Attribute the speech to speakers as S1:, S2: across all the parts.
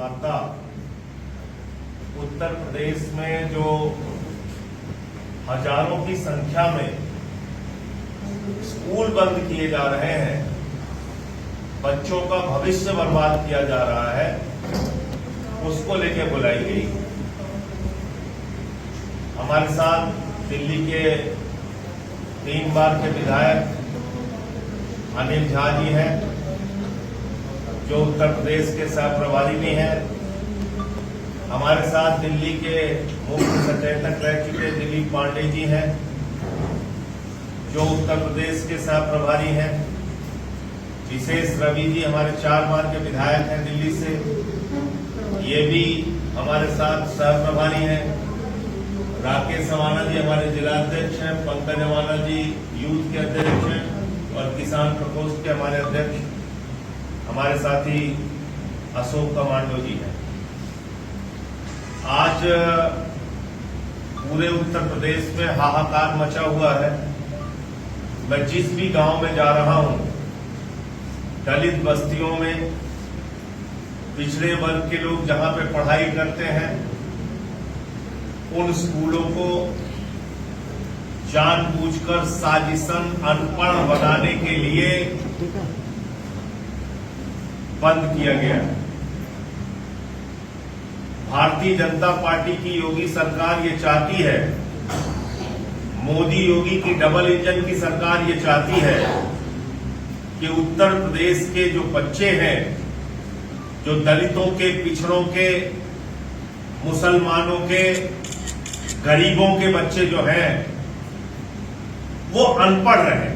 S1: वार्ता उत्तर प्रदेश में जो हजारों की संख्या में स्कूल बंद किए जा रहे हैं, बच्चों का भविष्य बर्बाद किया जा रहा है, उसको लेके बुलाई गई। हमारे साथ दिल्ली के 3 बार के विधायक अनिल झा जी हैं, जो उत्तर प्रदेश के सह प्रभारी भी हैं। हमारे साथ दिल्ली के मुख्य सचेतक रह चुके दिलीप पांडे जी हैं, जो उत्तर प्रदेश के सह प्रभारी हैं। विशेष रवि जी हमारे 4 बार के विधायक हैं दिल्ली से, ये भी हमारे साथ सह प्रभारी हैं। राकेश अवाना जी हमारे जिला अध्यक्ष हैं, पंकज अवाना जी यूथ के अध्यक्ष हैं और किसान प्रकोष्ठ के हमारे अध्यक्ष हमारे साथी अशोक कमांडो जी हैं। आज पूरे उत्तर प्रदेश में हाहाकार मचा हुआ है। मैं जिस भी गांव में जा रहा हूं, दलित बस्तियों में पिछड़े वर्ग के लोग जहां पे पढ़ाई करते हैं, उन स्कूलों को जानबूझकर साजिशन अनपढ़ बनाने के लिए बंद किया गया है। भारतीय जनता पार्टी की योगी सरकार ये चाहती है, मोदी योगी की डबल इंजन की सरकार ये चाहती है कि उत्तर प्रदेश के जो बच्चे हैं, जो दलितों के, पिछड़ों के, मुसलमानों के, गरीबों के बच्चे जो हैं, वो अनपढ़ रहे,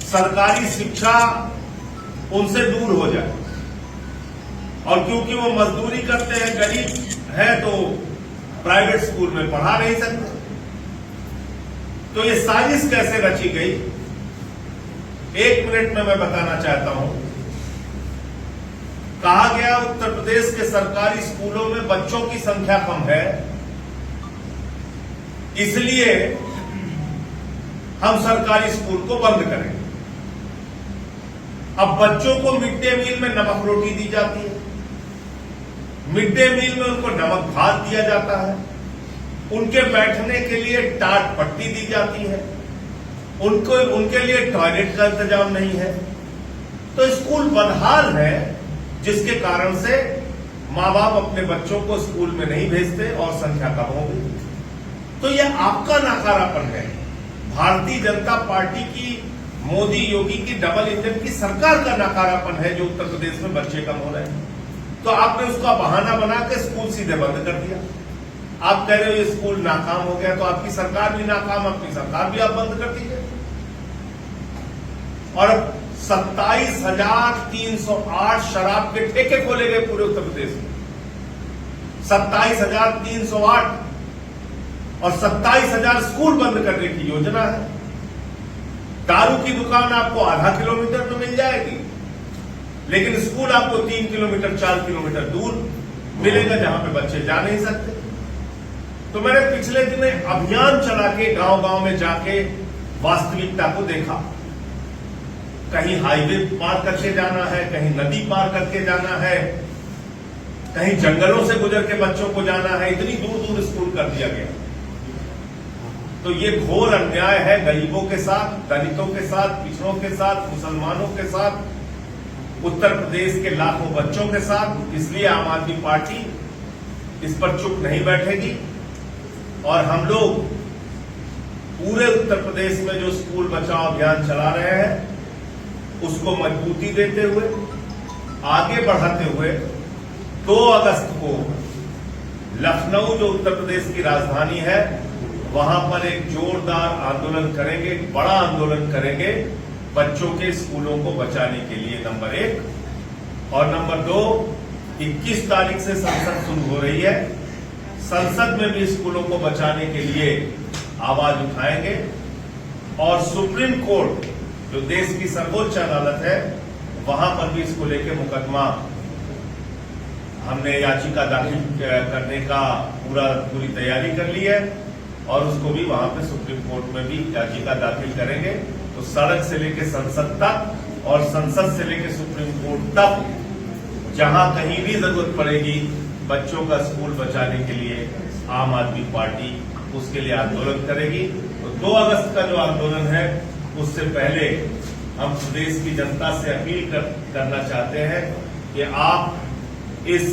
S1: सरकारी शिक्षा उनसे दूर हो जाए। और क्योंकि वो मजदूरी करते हैं, गरीब है, तो प्राइवेट स्कूल में पढ़ा नहीं सकते। तो ये साजिश कैसे रची गई, 1 मिनट में मैं बताना चाहता हूं। कहा गया उत्तर प्रदेश के सरकारी स्कूलों में बच्चों की संख्या कम है, इसलिए हम सरकारी स्कूल को बंद करेंगे। अब बच्चों को मिड डे मील में नमक रोटी दी जाती है, मिड डे मील में उनको नमक भात दिया जाता है, उनके बैठने के लिए टाट पट्टी दी जाती है, उनके लिए टॉयलेट का इंतजाम नहीं है। तो स्कूल बदहाल है, जिसके कारण से माँ बाप अपने बच्चों को स्कूल में नहीं भेजते और संख्या कम हो गई। तो यह आपका नाकारापन है, भारतीय जनता पार्टी की, मोदी योगी की डबल इंजन की सरकार का नाकारापन है, जो उत्तर प्रदेश में बच्चे कम हो रहे हैं। तो आपने उसका बहाना बना के स्कूल सीधे बंद कर दिया। आप कह रहे हो ये स्कूल नाकाम हो गया, तो आपकी सरकार भी नाकाम, अपनी सरकार भी आप बंद कर दीजिए। और 27,308 शराब के ठेके खोले गए पूरे उत्तर प्रदेश में, 27,308, और 27,000 स्कूल बंद करने की योजना है। दारू की दुकान आपको आधा किलोमीटर तो मिल जाएगी, लेकिन स्कूल आपको 3 किलोमीटर 4 किलोमीटर दूर मिलेगा, जहां पे बच्चे जा नहीं सकते। तो मैंने पिछले दिनों अभियान चला के गांव गांव में जाके वास्तविकता को देखा। कहीं हाईवे पार करके जाना है, कहीं नदी पार करके जाना है, कहीं जंगलों से गुजर के बच्चों को जाना है, इतनी दूर दूर स्कूल कर दिया गया। तो ये घोर अन्याय है गरीबों के साथ, दलितों के साथ, पिछड़ों के साथ, मुसलमानों के साथ, उत्तर प्रदेश के लाखों बच्चों के साथ। इसलिए आम आदमी पार्टी इस पर चुप नहीं बैठेगी और हम लोग पूरे उत्तर प्रदेश में जो स्कूल बचाओ अभियान चला रहे हैं, उसको मजबूती देते हुए, आगे बढ़ाते हुए 2 अगस्त को लखनऊ, जो उत्तर प्रदेश की राजधानी है, वहां पर एक जोरदार आंदोलन करेंगे, बड़ा आंदोलन करेंगे बच्चों के स्कूलों को बचाने के लिए, नंबर 1। और नंबर 2, 21 तारीख से संसद शुरू हो रही है, संसद में भी स्कूलों को बचाने के लिए आवाज उठाएंगे। और सुप्रीम कोर्ट, जो देश की सर्वोच्च अदालत है, वहां पर भी इसको लेकर मुकदमा, हमने याचिका दाखिल करने का पूरी तैयारी कर ली है और उसको भी वहां पे सुप्रीम कोर्ट में भी याचिका दाखिल करेंगे। तो सड़क से लेकर संसद तक और संसद से लेकर सुप्रीम कोर्ट तक जहां कहीं भी जरूरत पड़ेगी बच्चों का स्कूल बचाने के लिए आम आदमी पार्टी उसके लिए आंदोलन करेगी। तो 2 अगस्त का जो आंदोलन है उससे पहले हम प्रदेश की जनता से अपील करना चाहते हैं कि आप इस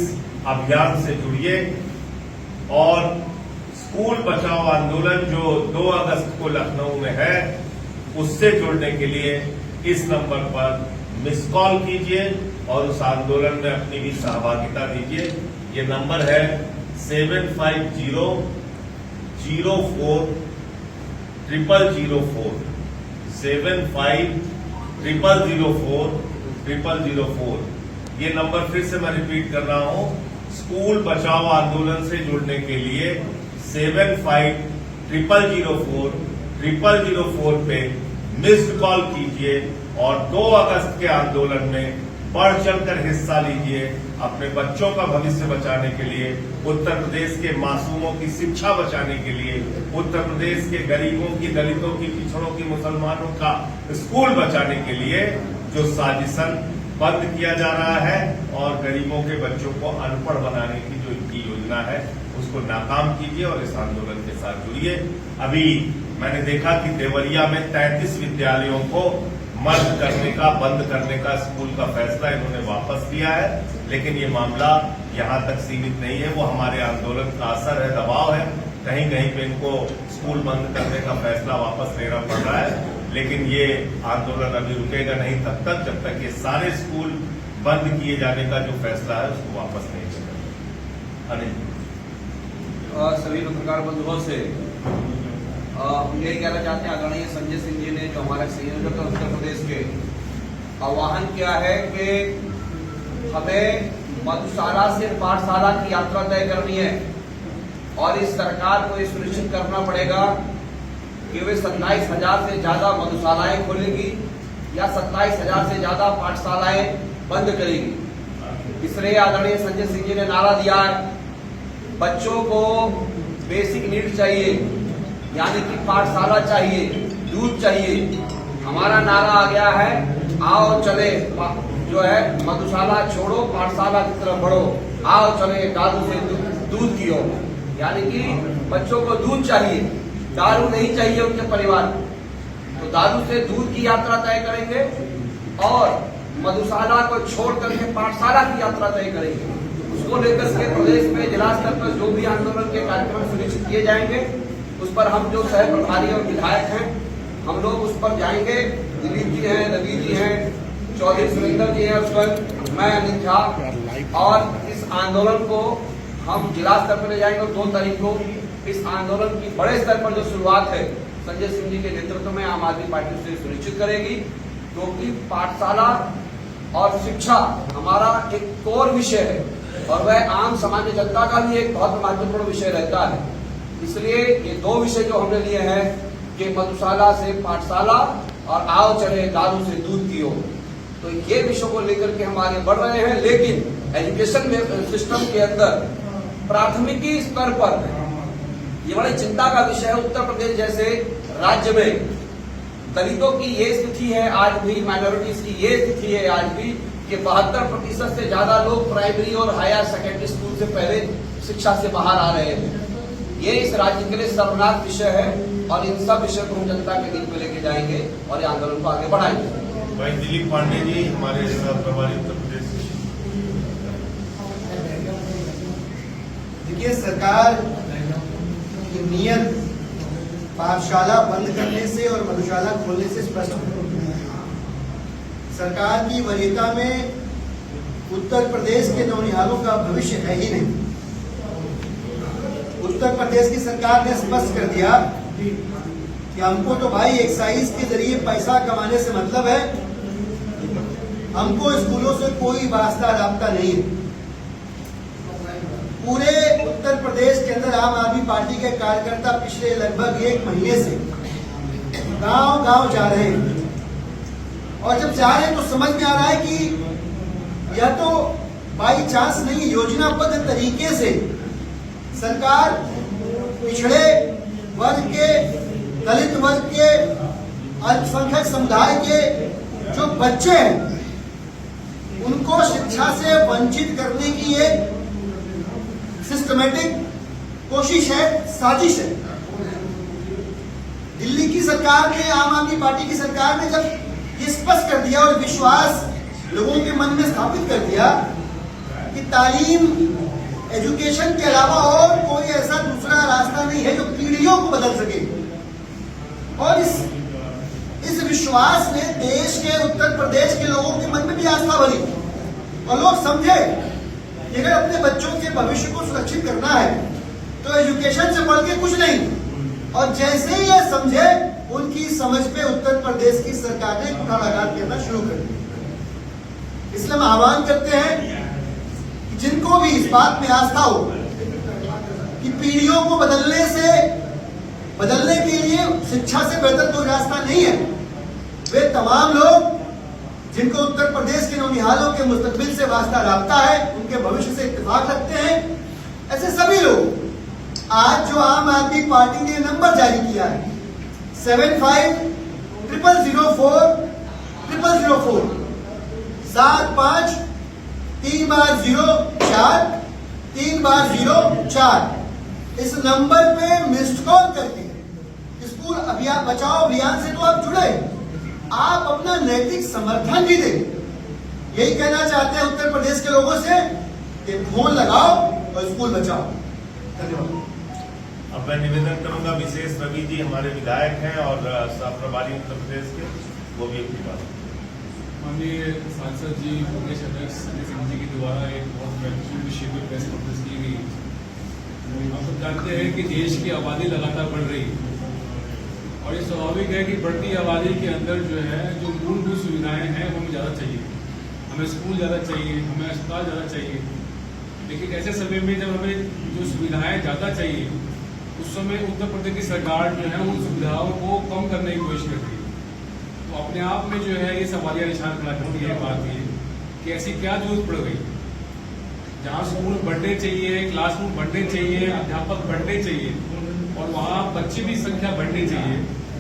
S1: अभियान से जुड़िए और स्कूल बचाओ आंदोलन जो 2 अगस्त को लखनऊ में है उससे जुड़ने के लिए इस नंबर पर मिस कॉल कीजिए और उस आंदोलन में अपनी भी सहभागिता दीजिए। ये नंबर है 750004 0004 750004 ये नंबर फिर से मैं रिपीट कर रहा हूं। स्कूल बचाओ आंदोलन से जुड़ने के लिए 750004 पे मिस्ड कॉल कीजिए और 2 अगस्त के आंदोलन में बढ़ चढ़कर हिस्सा लीजिए। अपने बच्चों का भविष्य बचाने के लिए, उत्तर प्रदेश के मासूमों की शिक्षा बचाने के लिए, उत्तर प्रदेश के गरीबों की, दलितों की, पिछड़ों की, मुसलमानों का स्कूल बचाने के लिए जो साजिशन बंद किया जा रहा है और गरीबों के बच्चों को अनपढ़ बनाने की जो इनकी योजना है उसको नाकाम कीजिए और इस आंदोलन के साथ जुड़िए। अभी मैंने देखा कि देवरिया में 33 विद्यालयों को बंद करने का स्कूल का फैसला इन्होंने वापस लिया है, लेकिन ये मामला यहां तक सीमित नहीं है। वो हमारे आंदोलन का असर है, दबाव है। कहीं कहीं पे इनको स्कूल बंद करने का फैसला वापस लेना पड़ रहा है, लेकिन ये आंदोलन अभी रुकेगा नहीं तब तक जब तक ये सारे स्कूल बंद किए जाने का जो फैसला है उसको वापस नहीं लेगा। अनिल
S2: सभी पत्रकार बंधुओं से हम यही कहना चाहते हैं, आदरणीय संजय सिंह जी ने जो हमारे संयोजक उत्तर प्रदेश के आह्वान किया है कि हमें मधुशाला से पाठशाला की यात्रा तय करनी है और इस सरकार को ये सुनिश्चित करना पड़ेगा कि वे 27,000 से ज्यादा मधुशालाएं खोलेगी या 27,000 से ज्यादा पाठशालाएं बंद करेगी। इसलिए आदरणीय संजय सिंह जी ने नारा दिया है, बच्चों को बेसिक नीड चाहिए, यानी कि पाठशाला चाहिए, दूध चाहिए। हमारा नारा आ गया है, आओ चले जो है मधुशाला छोड़ो, पाठशाला की तरफ बढ़ो, आओ चले दारू से दूध की ओर। यानी कि बच्चों को दूध चाहिए, दारू नहीं चाहिए उनके परिवार को। तो दारू से दूध की यात्रा तय करेंगे और मधुशाला को छोड़ करके पाठशाला की यात्रा तय करेंगे। उसको लेकर के प्रदेश में जिला स्तर पर जो भी आंदोलन के कार्यक्रम सुनिश्चित किए जाएंगे उस पर हम जो सह प्रभारी और विधायक हैं हम लोग उस पर जाएंगे। दिलीप जी हैं, रवि जी हैं, चौधरी सुरेंद्र जी हैं, उसपर मैं अनिल झा, और इस आंदोलन को हम जिला स्तर पर ले जाएंगे। और 2 तारीख को इस आंदोलन की बड़े स्तर पर जो शुरुआत है संजय सिंह जी के नेतृत्व में आम आदमी पार्टी उसे सुनिश्चित करेगी, क्योंकि पाठशाला और शिक्षा हमारा एक कोर विषय है और वह आम सामान्य जनता का भी एक बहुत महत्वपूर्ण विषय रहता है। इसलिए ये 2 विषय जो हमने लिए हैं कि मधुशाला से पाठशाला और आओ चले दारू से दूध की ओर, तो ये विषयों को लेकर के हम आगे बढ़ रहे हैं। लेकिन एजुकेशन सिस्टम के अंदर प्राथमिकी स्तर पर ये बड़ी चिंता का विषय है। उत्तर प्रदेश जैसे राज्य में दलितों की ये स्थिति है आज भी, माइनॉरिटीज की ये स्थिति है आज भी कि 72% से ज्यादा लोग प्राइमरी और हायर सेकेंडरी स्कूल से पहले शिक्षा से बाहर आ रहे हैं। ये इस राज्य के लिए शर्मनाक विषय है और इन सब विषय को हम जनता के बीच में लेके जाएंगे और ये आंदोलन को आगे बढ़ाएंगे।
S1: भाई दिलीप पांडे जी हमारे सह प्रभारी उत्तर प्रदेश।
S3: देखिए, सरकार की नीयत पाठशाला बंद करने से और मधुशाला खोलने से स्पष्ट है। सरकार की वरीयता में उत्तर प्रदेश के नौनिहालों का भविष्य है ही नहीं। उत्तर प्रदेश की सरकार ने स्पष्ट कर दिया कि हमको तो भाई एक्साइज के जरिए पैसा कमाने से मतलब है, हमको स्कूलों से कोई वास्ता राब्ता नहीं है। पूरे उत्तर प्रदेश के अंदर आम आदमी पार्टी के कार्यकर्ता पिछले लगभग 1 महीने से गांव-गांव जा रहे हैं और जब जा रहे हैं तो समझ में आ रहा है कि यह तो बाई चांस नहीं, योजनाबद्ध तरीके से सरकार पिछड़े वर्ग के, दलित वर्ग के, अल्पसंख्यक समुदाय के जो बच्चे हैं उनको शिक्षा से वंचित करने की एक सिस्टमेटिक कोशिश है, साजिश है। दिल्ली की सरकार ने, आम आदमी पार्टी की सरकार ने जब ये स्पष्ट कर दिया और विश्वास लोगों के मन में स्थापित कर दिया कि तालीम, एजुकेशन के अलावा और कोई ऐसा दूसरा रास्ता नहीं है जो पीढ़ियों को बदल सके, और इस विश्वास ने देश के, उत्तर प्रदेश के लोगों के मन में भी आस्था भरी और लोग समझे कि अगर अपने बच्चों के भविष्य को सुरक्षित करना है तो एजुकेशन से बढ़ के कुछ नहीं। और जैसे ही ये समझे, उनकी समझ पे उत्तर प्रदेश की सरकार ने कुठाराघात करना शुरू कर दिया। इसलिए हम आह्वान करते हैं कि जिनको भी इस बात में आस्था हो कि पीढ़ियों को बदलने के लिए शिक्षा से बेहतर कोई रास्ता नहीं है, वे तमाम लोग जिनको उत्तर प्रदेश के नौनिहालों के मुस्तकबिल से वास्ता राब्ता है, उनके भविष्य से इत्तेफाक रखते हैं, ऐसे सभी लोग आज जो आम आदमी पार्टी ने नंबर जारी किया है 750004 75 3 बार 04 3 बार 04 इस नंबर पे मिस्ड कॉल करके स्कूल अभियान, बचाओ अभियान से तो आप जुड़े, आप अपना नैतिक समर्थन भी दें। यही कहना चाहते हैं उत्तर प्रदेश के लोगों से कि फोन लगाओ और स्कूल बचाओ। धन्यवाद।
S1: अब मैं निवेदन करूंगा, विशेष रवि जी हमारे विधायक हैं और सह प्रभारी उत्तर प्रदेश के, वो भी अपनी बात।
S4: माननीय सांसद जी प्रदेश अध्यक्ष संजय सिंह जी के द्वारा एक बहुत महत्वपूर्ण विषय पर प्रेस कॉन्फ्रेंस की गई। हम सब जानते हैं कि देश की आबादी लगातार बढ़ रही है और ये स्वाभाविक है कि बढ़ती आबादी के अंदर जो है जो मूलभूत सुविधाएं हैं वो हमें ज़्यादा चाहिए, हमें स्कूल ज़्यादा चाहिए, हमें अस्पताल ज़्यादा चाहिए। लेकिन ऐसे समय में जब हमें जो सुविधाएं ज़्यादा चाहिए, उस समय उत्तर प्रदेश की सरकार जो है उन सुविधाओं को कम करने की कोशिश करती है। तो अपने आप में जो है ये सवालिया निशान खड़ा करती है बात ये कि ऐसी क्या जरूरत पड़ गई जहाँ स्कूल बढ़ने चाहिए, क्लासरूम बढ़ने चाहिए, अध्यापक बढ़ने चाहिए और वहाँ बच्चे की संख्या बढ़नी चाहिए,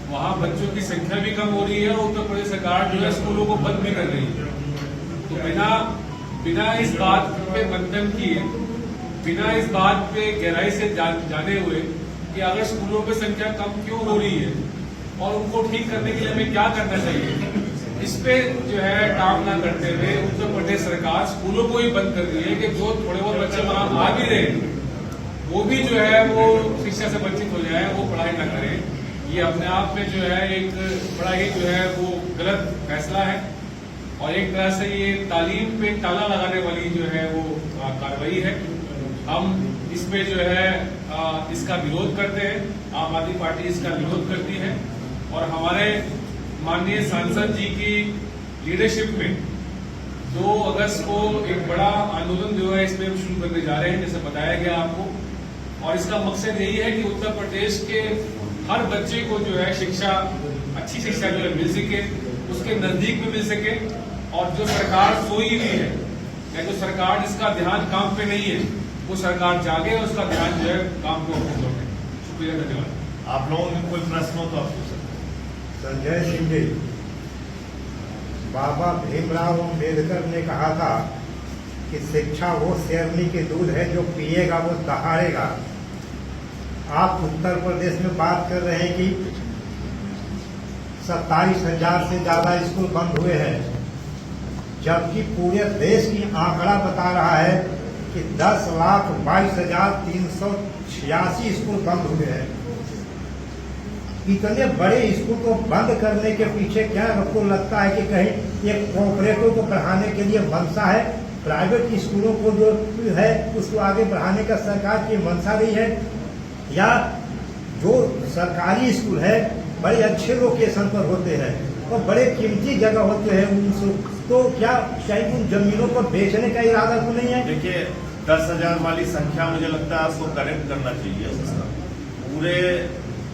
S4: वहाँ बच्चों की संख्या भी कम हो रही है और उत्तर प्रदेश सरकार जो है स्कूलों को बंद भी कर रही है। तो बिना इस बात पे मंथन किए, बिना इस बात पे गहराई से जाने हुए कि अगर स्कूलों में संख्या कम क्यों हो रही है और उनको ठीक करने के लिए हमें क्या करना चाहिए, इस पे जो है काम ना करते हुए उत्तर प्रदेश सरकार स्कूलों को ही बंद कर रही है कि जो थोड़े बहुत बच्चे वहां आ भी रहे वो भी जो है वो शिक्षा से वंचित हो जाए, वो पढ़ाई ना करें। ये अपने आप में जो है एक बड़ा ही जो है वो गलत फैसला है और एक तरह से ये तालीम पे ताला लगाने वाली जो है वो कार्रवाई है। हम इस पे जो है इसका विरोध करते हैं, आम आदमी पार्टी इसका विरोध करती है और हमारे माननीय सांसद जी की लीडरशिप में 2 अगस्त को एक बड़ा आंदोलन जो है इसमें हम शुरू करने जा रहे हैं, जैसे बताया गया आपको। और इसका मकसद यही है कि उत्तर प्रदेश के हर बच्चे को जो है शिक्षा, अच्छी शिक्षा जो है मिल सके, उसके नजदीक में मिल सके और जो सरकार सोई हुई है या जो सरकार जिसका ध्यान काम पे नहीं है वो सरकार जागे और उसका ध्यान जो है काम को लौटे। शुक्रिया, धन्यवाद।
S1: आप लोगों के कोई प्रश्न हो तो आप पूछ सकते हैं।
S5: संजय सिंह जी, बाबा भीमराव अम्बेडकर ने कहा था कि शिक्षा वो शेरनी के दूध है जो पिएगा वो दहाड़ेगा। आप उत्तर प्रदेश में बात कर रहे हैं कि 27,000 से ज्यादा स्कूल बंद हुए हैं, जबकि पूरे देश की आंकड़ा बता रहा है कि 10,22,386 स्कूल बंद हुए हैं। इतने बड़े स्कूल को बंद करने के पीछे क्या आपको लगता है कि कहीं एक कोऑपरेटिव को बढ़ाने के लिए मंशा है? प्राइवेट स्कूलों को जो है उसको आगे बढ़ाने का सरकार की मंशा रही है, या जो सरकारी स्कूल है बड़े अच्छे लोकेशन पर होते हैं और बड़े कीमती जगह होते हैं, तो क्या शायद उन जमीनों को बेचने का इरादा तो नहीं है?
S1: देखिए, 10,000 वाली संख्या मुझे लगता है आपको करेक्ट करना चाहिए। पूरे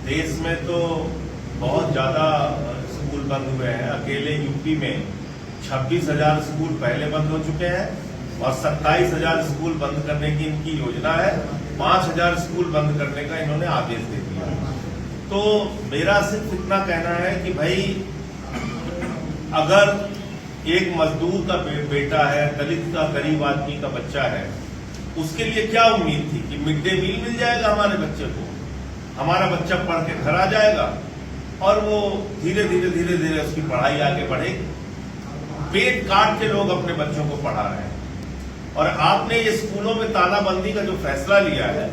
S1: देश में तो बहुत ज्यादा स्कूल बंद हुए हैं। अकेले यूपी में 26,000 स्कूल पहले बंद हो चुके हैं और 27,000 स्कूल बंद करने की इनकी योजना है। 5,000 स्कूल बंद करने का इन्होंने आदेश दे दिया। तो मेरा सिर्फ इतना कहना है कि भाई अगर एक मजदूर का बेटा है, दलित का, गरीब आदमी का बच्चा है, उसके लिए क्या उम्मीद थी कि मिड डे मील मिल जाएगा हमारे बच्चे को, हमारा बच्चा पढ़ के घर आ जाएगा और वो धीरे धीरे उसकी पढ़ाई आगे बढ़ेगी। पेट काट के लोग अपने बच्चों को पढ़ा रहे हैं। और आपने ये स्कूलों में तालाबंदी का जो फैसला लिया है,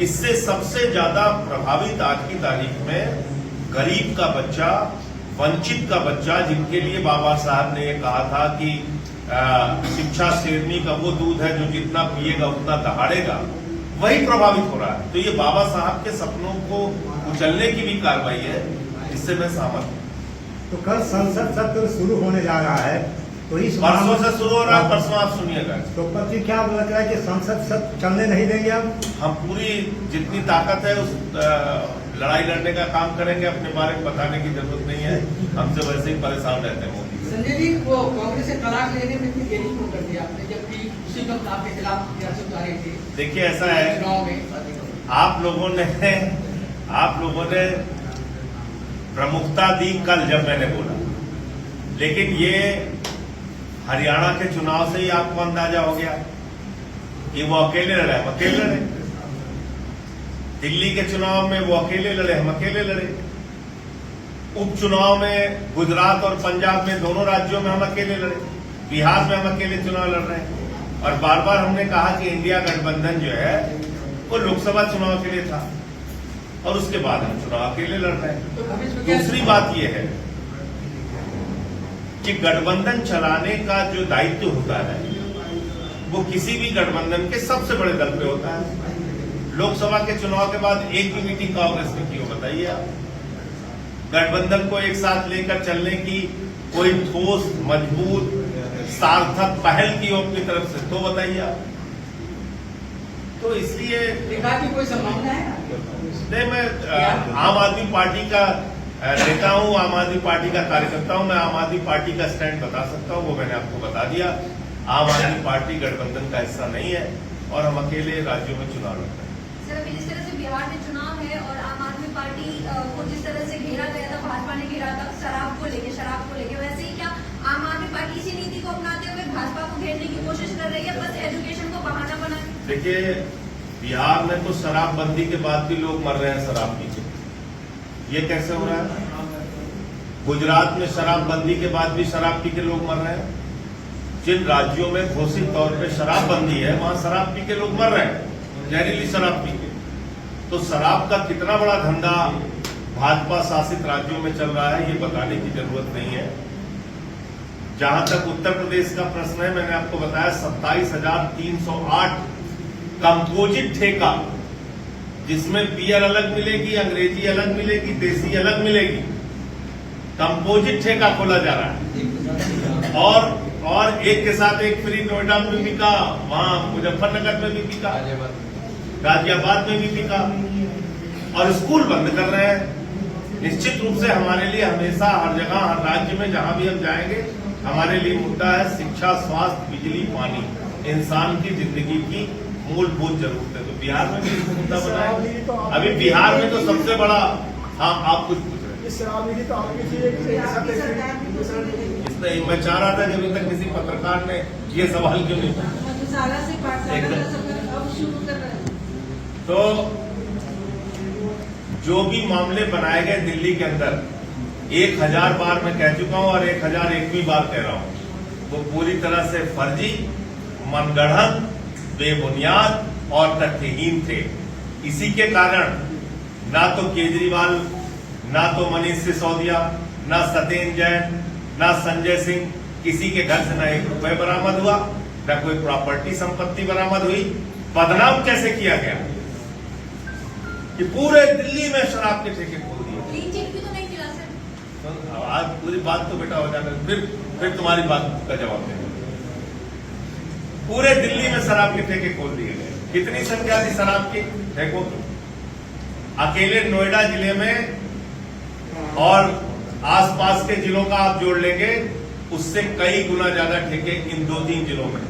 S1: इससे सबसे ज्यादा प्रभावित आज की तारीख में गरीब का बच्चा, वंचित का बच्चा, जिनके लिए बाबा साहब ने ये कहा था कि शिक्षा शेरनी का वो दूध है जो जितना पिएगा उतना दहाड़ेगा, वही प्रभावित हो रहा है। तो ये बाबा साहब के सपनों को कुचलने की भी कार्रवाई है, इससे मैं सहमत हूँ।
S5: तो कल संसद सत्र शुरू होने जा रहा है, तो इस
S1: परसों से शुरू हो रहा है, परसों आप सुनिएगा।
S5: तो पति क्या लग रहा है कि संसद सत्र चलने नहीं देंगे
S1: हम पूरी जितनी ताकत है उस लड़ाई लड़ने का काम करेंगे। अपने बारे में बताने की जरूरत नहीं है, हमसे वैसे ही परेशान रहते हैं मोदी।
S6: संजय जी, वो कांग्रेस से तलाक लेने में इतनी देरी क्यों कर दिया आपने, जबकि उसी वक्त आपके खिलाफ सियासत उतारे थे?
S1: देखिए ऐसा है,
S6: चुनाव में
S1: आप लोगों ने प्रमुखता दी कल जब मैंने बोला, लेकिन ये हरियाणा के चुनाव से ही आपको अंदाजा हो गया कि वो अकेले लड़े, हम अकेले लड़े। दिल्ली के चुनाव में वो अकेले लड़े, हम अकेले लड़े। उपचुनाव में गुजरात और पंजाब में, दोनों राज्यों में हम अकेले लड़े। बिहार में हम अकेले चुनाव लड़ रहे हैं। और बार बार हमने कहा कि इंडिया गठबंधन जो है वो लोकसभा चुनाव के लिए था, और उसके बाद हम चुनाव अकेले लड़ रहे हैं।
S6: तो भविष्य में क्या-
S1: दूसरी बात यह है कि गठबंधन चलाने का जो दायित्व होता है वो किसी भी गठबंधन के सबसे बड़े दल पे होता है। लोकसभा के चुनाव के बाद एक भी मीटिंग कांग्रेस ने की हो, बताइए आप। गठबंधन को एक साथ लेकर चलने की कोई ठोस, मजबूत, सार्थक पहल की हो अपनी तरफ से, तो बताइए आप। तो इसलिए
S6: एकाध की कोई संभावना है?
S1: नहीं, मैं आम आदमी पार्टी का नेता हूं, आम आदमी पार्टी का कार्यकर्ता हूं, मैं आम आदमी पार्टी का स्टैंड बता सकता हूं, वो मैंने आपको बता दिया। आम आदमी पार्टी गठबंधन का हिस्सा नहीं है और हम अकेले राज्यों में चुनाव लड़ रहे हैं।
S7: सर, अभी जिस तरह से बिहार में चुनाव है और आम आदमी पार्टी को जिस तरह से घेरा गया था, भाजपा ने घेरा था शराब को लेके, वैसे ही क्या आम आदमी पार्टी इसी नीति को अपनाते हुए भाजपा को घेरने की कोशिश कर रही है, बस एजुकेशन को बहाना बना?
S1: देखिए, बिहार में तो शराबबंदी के बाद भी लोग मर रहे हैं शराब पी के, ये कैसे हो रहा है? गुजरात में शराबबंदी के बाद भी शराब पी के लोग मर रहे हैं। जिन राज्यों में घोषित तौर पे शराबबंदी है, वहां शराब पी के लोग मर रहे हैं, जहरीली शराब पी के। तो शराब का कितना बड़ा धंधा भाजपा शासित राज्यों में चल रहा है, ये बताने की जरूरत नहीं है। जहां तक उत्तर प्रदेश का प्रश्न है, मैंने आपको बताया 27,308 कंपोजिट ठेका, जिसमें बियर अलग मिलेगी, अंग्रेजी अलग मिलेगी, देसी अलग मिलेगी, कंपोजिट ठेका खोला जा रहा है। और एक के साथ एक फ्री नोएडा में भी बिका, वहां मुजफ्फरनगर में भी बिका, गाजियाबाद में भी बिका, और स्कूल बंद कर रहे हैं। निश्चित रूप से हमारे लिए हमेशा, हर जगह, हर राज्य में जहां भी हम जाएंगे, हमारे लिए मुद्दा है शिक्षा, स्वास्थ्य, बिजली, पानी, इंसान की जिंदगी की मूलभूत जरूरतें। तो बिहार में भी इसको मुद्दा बनाया। अभी बिहार में तो सबसे बड़ा, हाँ आप कुछ पूछ रहे हैं? मैं चाह रहा था कि अभी तक किसी पत्रकार ने ये सवाल क्यों नहीं पूछा। तो जो भी मामले बनाए गए दिल्ली के अंदर, 1000 बार मैं कह चुका हूं और 1001वीं बार कह रहा हूं, वो पूरी तरह से फर्जी, मनगढ़ंत, बेबुनियाद और तथ्यहीन थे। इसी के कारण ना तो केजरीवाल, ना तो मनीष सिसोदिया, ना सत्येंद्र जैन, ना संजय सिंह, किसी के घर से ना 1 रुपए बरामद हुआ, ना कोई प्रॉपर्टी संपत्ति बरामद हुई। बदनाम कैसे किया गया कि पूरे दिल्ली में शराब के ठेके खोल दिए।
S7: क्लीन चिट भी तो नहीं मिला सर।
S1: आज पूरी बात तो बेटा हो जाकर फिर तुम्हारी बात का जवाब देंगे। पूरे दिल्ली में शराब के ठेके खोल दिए गए। कितनी संख्या थी शराब की ठेकों की? अकेले नोएडा जिले में और आसपास के जिलों का आप जोड़ लेंगे, उससे कई गुना ज्यादा ठेके इन 2-3 जिलों में।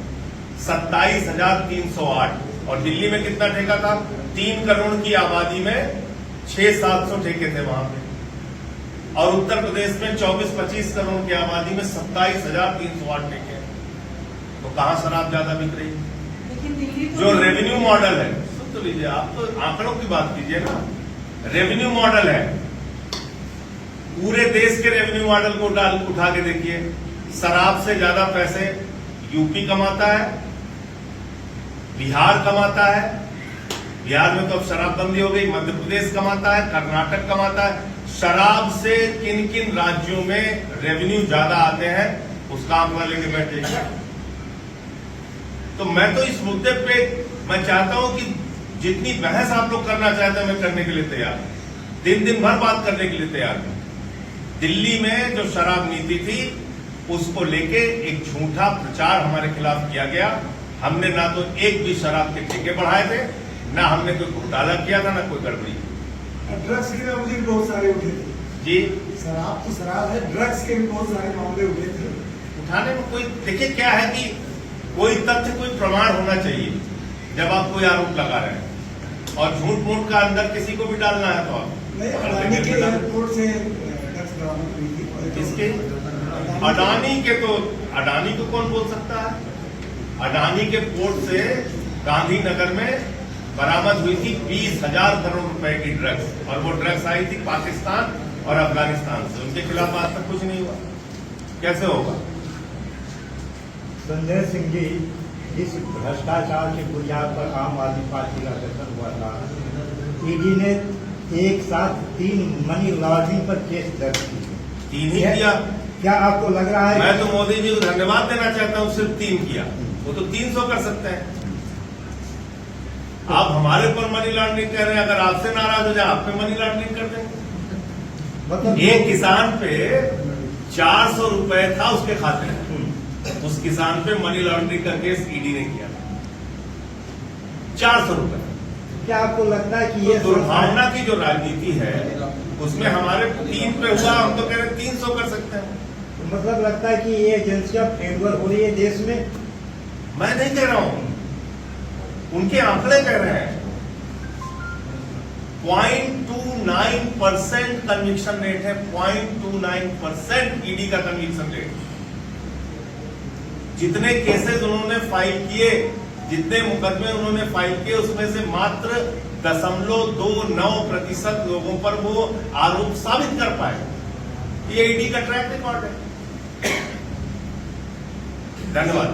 S1: 27,308। और दिल्ली में कितना ठेका था? 3 करोड़ की आबादी में 600-700 ठेके थे वहां पे। और उत्तर प्रदेश में 24-25 करोड़ की आबादी में 27,308 ठेके हैं। तो कहां शराब ज्यादा बिक रही है?
S6: लेकिन दिल्ली तो
S1: जो रेवेन्यू मॉडल है, सुन तो लीजिए, आप तो आंकड़ों की बात कीजिए ना। रेवेन्यू मॉडल है, पूरे देश के रेवेन्यू मॉडल को उठा के देखिए। शराब से ज्यादा पैसे यूपी कमाता है, बिहार कमाता है, बिहार में तो अब शराबबंदी हो गई, मध्य प्रदेश कमाता है, कर्नाटक कमाता है। शराब से किन किन राज्यों में रेवेन्यू ज्यादा आते हैं उसका आंकड़ा लेके बैठे। तो मैं तो इस मुद्दे पे मैं चाहता हूं कि जितनी बहस आप लोग करना चाहते हैं मैं करने के लिए तैयार हूं, दिन भर बात करने के लिए तैयार हूं। दिल्ली में जो शराब नीति थी उसको लेके एक झूठा प्रचार हमारे खिलाफ किया गया। हमने ना तो एक भी शराब के ठेके बढ़ाए थे, ना हमने कोई घोटाला किया था, ना कोई गड़बड़ी।
S8: ड्रग्स के मामले भी बहुत सारे उठे थे
S1: जी,
S8: शराब तो शराब है, ड्रग्स के भी बहुत सारे मामले उठे थे।
S1: उठाने में कोई, देखिए क्या है कि कोई तथ्य, कोई प्रमाण होना चाहिए जब आप कोई आरोप लगा रहे हैं। और झूठ मूठ का अंदर किसी को भी डालना है तो आप
S8: नहीं, अडानी के एयरपोर्ट से ड्रग्स बरामद हुई थी।
S1: किसके? अडानी के तो, अडानी को कौन बोल सकता है? अडानी के पोर्ट से गांधीनगर में बरामद हुई थी 20,000 करोड़ रुपए की ड्रग्स, और वो ड्रग्स आई थी पाकिस्तान और अफगानिस्तान से। उनके खिलाफ आज तक कुछ नहीं हुआ, कैसे होगा?
S5: संजय सिंह जी, इस भ्रष्टाचार की बुनियाद पर आम आदमी पार्टी का गठन हुआ था। ईडी ने एक साथ 3 मनी लॉन्ड्रिंग पर केस दर्ज किए।
S1: 3 ही किया?
S5: क्या आपको लग रहा है?
S1: मैं तो मोदी जी को धन्यवाद देना चाहता हूं, सिर्फ 3 किया। वो तो 300 कर सकते हैं। आप हमारे ऊपर मनी लॉन्ड्रिंग कर रहे हैं, अगर आपसे नाराज हो जाए आप पे मनी लॉन्ड्रिंग कर देंगे।
S5: मतलब
S1: एक किसान पे 400 रुपए था उसके खाते में, उस किसान पे मनी लॉन्ड्रिंग का केस ईडी ने किया, 400 रुपए।
S5: क्या आपको लगता है कि ये
S1: दुर्भावना की जो राजनीति है उसमें हमारे 3 पे हुआ, हम तो कह रहे हैं 300 कर सकते हैं।
S5: मतलब लगता है कि ये एजेंसियां फेवर हो रही है देश में?
S1: मैं नहीं कह रहा हूं, उनके आंकड़े कह रहे हैं। 0.29% कन्विक्शन रेट है, 0.29% ईडी का कन्विक्शन रेट। जितने केसेस उन्होंने फाइल किए, जितने मुकदमे उन्होंने फाइल किए, उसमें से मात्र 0.29% लोगों पर वो आरोप साबित कर पाए। ये ईडी का ट्रैक रिकॉर्ड है। धन्यवाद।